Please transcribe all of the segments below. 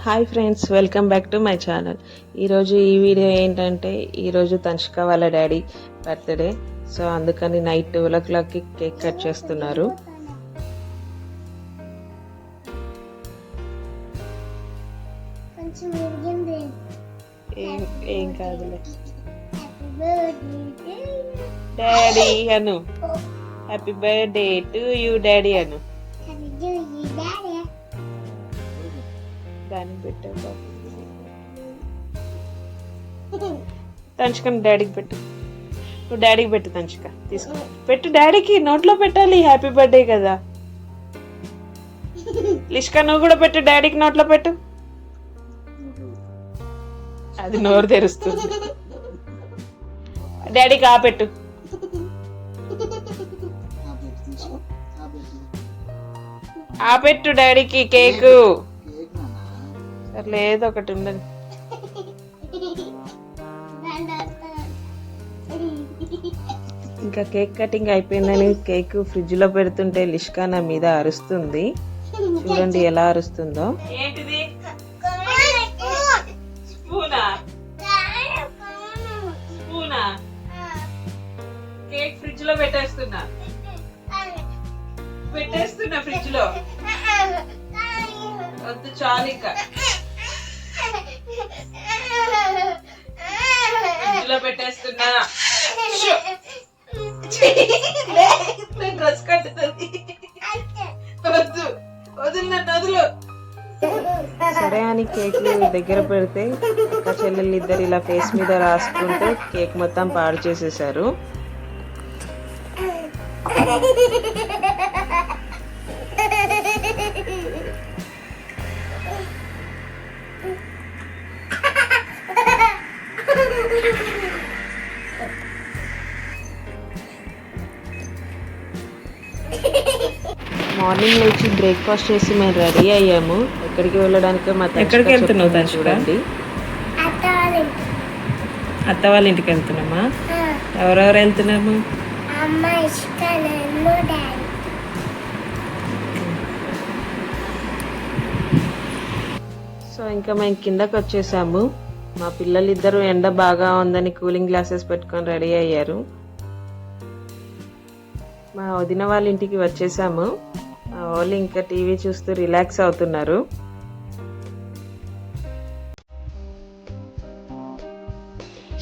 Hi friends, welcome back to my channel. ఈరోజు ఈ video ఏంటంటే, ఈరోజు తన్షిక వాళ్ళ డాడీ బర్త్డే. సో అందుకని నైట్ 12 o'clockకి కేక్ కట్ చేస్తున్నారు. ఏం కాదులే. డాడీ అను, happy birthday to you daddy అను. దానికి పెట్టా తన్షిక, డాడీకి పెట్టు. నువ్వు డాడీకి పెట్టు తన్షిక, తీసుకో పెట్టు. డాడీకి నోట్లో పెట్టాలి, హ్యాపీ బర్త్డే కదా. లిష్క నువ్వు కూడా పెట్టు, డాడీకి నోట్లో పెట్టు. అది నోరు తెరుస్తుంది. డాడీకి ఆ పెట్టు. ఆ పెట్టు డాడీకి కేకు. లేదు, ఒకటి ఉండదు. ఇంకా కేక్ కటింగ్ అయిపోయిందని కేక్ ఫ్రిడ్జ్ లో పెడుతుంటే లిష్కా నా మీద అరుస్తుంది. చూడండి ఎలా అరుస్తుందో. ఏంటిది? స్పూనా? స్పూనా? కేక్ ఫ్రిడ్జ్ లో పెట్టేస్తున్నా ఫ్రిడ్జ్ లో. వద్దు, చాలు. ఇంకా ఫ్రిడ్జ్ లో పెట్టేస్తున్నా. డ్రెస్ కట్టుతుంది. వద్దు, వదులు నన్ను, వదులు. సరే అని కేక్ దగ్గర పెడితే అక్క చెల్లెళ్ళు ఇద్దరు ఇలా ఫేస్ మీద రాసుకుంటూ కేక్ మొత్తం పాడు చేసేసారు. మార్నింగ్ లేచి బ్రేక్ఫాస్ట్ చేసి మేము రెడీ అయ్యాము. ఎక్కడికి వెళ్ళడానికి ఎక్కడికి వెళ్తున్నావు చూడండి. అత్త వాళ్ళ ఇంటికి వెళ్తున్నామా? ఎవరెవరు వెళ్తున్నాము? సో ఇంకా మేము కిందకి వచ్చేసాము. మా పిల్లలిద్దరూ ఎండ బాగా ఉందని కూలింగ్ గ్లాసెస్ పెట్టుకొని రెడీ అయ్యారు. మా వదిన వాళ్ళ ఇంటికి వచ్చేసాము. మా వాళ్ళు ఇంకా టీవీ చూస్తూ రిలాక్స్ అవుతున్నారు.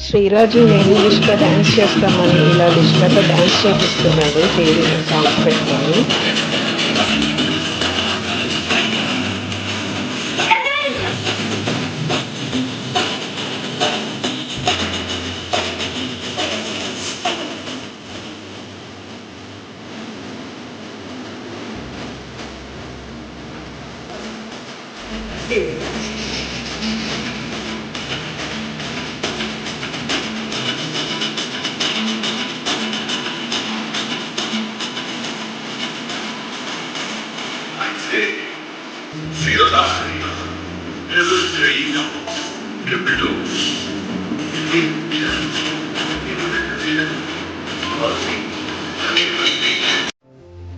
శ్రీరాజు నేను లిష్క డాన్స్ చేస్తామని ఇలా లిష్కతో డాన్స్ చేపిస్తున్నాడు టీవీ సాంగ్స్ పెట్టుకొని.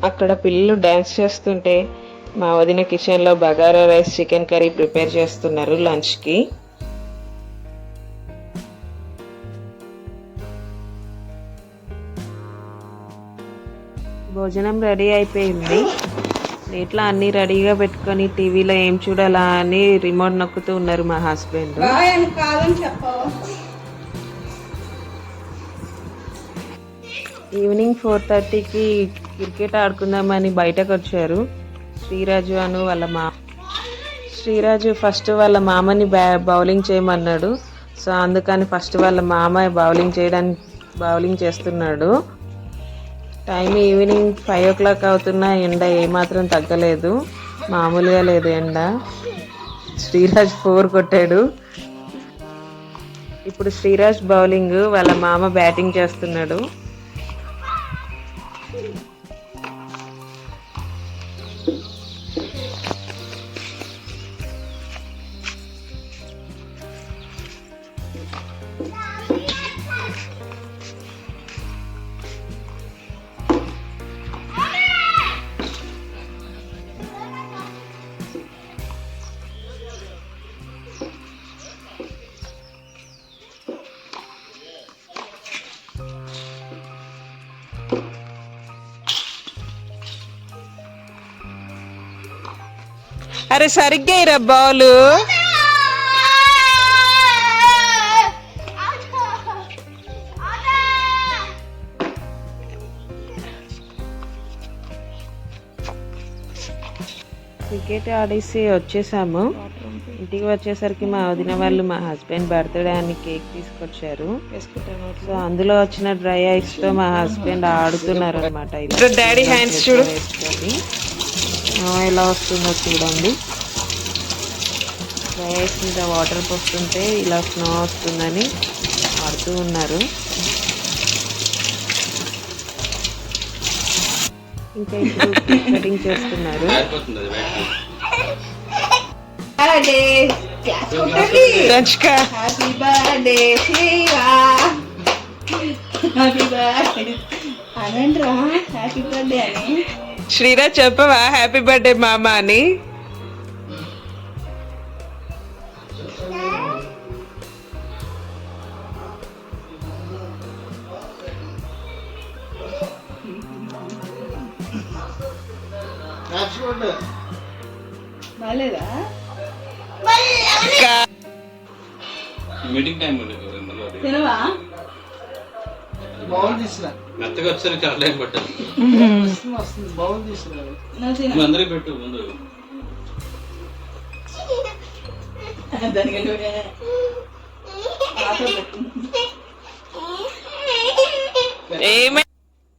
అక్కడ పిల్లలు డాన్స్ చేస్తుంటే మా వదిన కిచెన్ లో bagara rice, chicken curry prepare చేస్తున్నారు లంచ్ కి. భోజనం రెడీ అయిపోయింది. ప్లేట్లో అన్ని రెడీగా పెట్టుకొని టీవీలో ఏం చూడాలా అని రిమోట్ నొక్కుతూ ఉన్నారు మా హస్బెండ్. ఈవినింగ్ 4:30కి క్రికెట్ ఆడుకుందామని బయటకు వచ్చారు శ్రీరాజు అను వాళ్ళ శ్రీరాజు ఫస్ట్ వాళ్ళ మామని బౌలింగ్ చేయమన్నాడు. సో అందుకని ఫస్ట్ వాళ్ళ మామ బౌలింగ్ చేస్తున్నాడు. టైం ఈవినింగ్ 5 o'clock అవుతున్నా ఎండ ఏమాత్రం తగ్గలేదు, మామూలుగా లేదు ఎండ. శ్రీరాజ్ 4 కొట్టాడు. ఇప్పుడు శ్రీరాజ్ బౌలింగ్, వాళ్ళ మామ బ్యాటింగ్ చేస్తున్నాడు. అరే సరిగ్గా ఇరా బాల్. క్రికెట్ ఆడేసి వచ్చేసాము. ఇంటికి వచ్చేసరికి మా వదిన వాళ్ళు మా హస్బెండ్ బర్త్డే అని కేక్ తీసుకొచ్చారు. సో అందులో వచ్చిన డ్రై ఐస్ తో మా హస్బెండ్ ఆడుతున్నారు అనమాట. డాడీ హ్యాండ్స్ చూడు ఎలా వస్తుందో చూడండి. డ్రై ఐస్ మీద వాటర్ పోస్తుంటే ఇలా స్నో వస్తుందని ఆడుతూ ఉన్నారు. ఇంకా ఇప్పుడు కటింగ్ చేస్తున్నారు. శ్రీరాజ్ చెప్పవా హ్యాపీ బర్త్డే మామ అని? మీటింగ్ టైం మెత్తగా వచ్చారు చాలా టైం పట్టారు. అందరికి పెట్టు ముందు.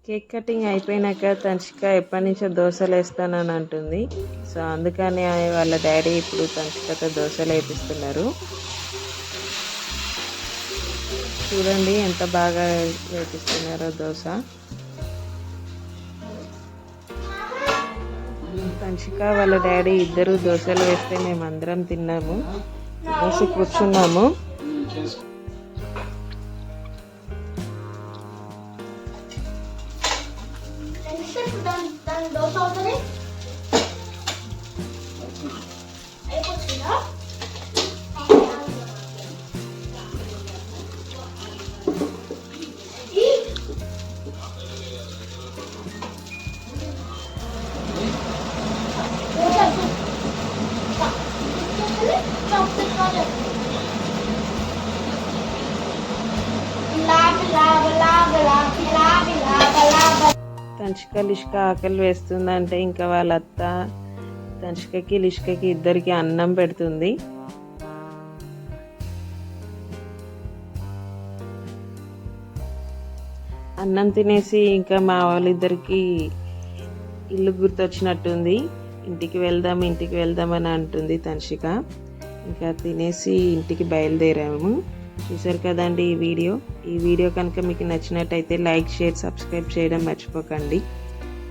కేక్ కటింగ్ అయిపోయినాక తన్షిక ఎప్పటి నుంచో దోశలు వేస్తానని అంటుంది. సో అందుకని వాళ్ళ డాడీ ఇప్పుడు తన్షికతో దోశలు వేపిస్తున్నారు. చూడండి ఎంత బాగా వేపిస్తున్నారో దోశ. తన్షిక వాళ్ళ డాడీ ఇద్దరు దోశలు వేస్తే మేమందరం తిన్నాము, తినేసి కూర్చున్నాము. తన్షిక లిష్క ఆకలి వేస్తుందంటే ఇంకా వాళ్ళ అత్త తన్షికకి లిష్కకి ఇద్దరికి అన్నం పెడుతుంది. అన్నం తినేసి ఇంకా మా వాళ్ళిద్దరికి ఇల్లు గుర్తొచ్చినట్టుంది. ఇంటికి వెళ్దాం అని అంటుంది తన్షిక. ఇంకా తినేసి ఇంటికి బయలుదేరాము. చూసారు కదండి ఈ వీడియో కనుక మీకు నచ్చినట్టయితే లైక్, షేర్, సబ్స్క్రైబ్ చేయడం మర్చిపోకండి.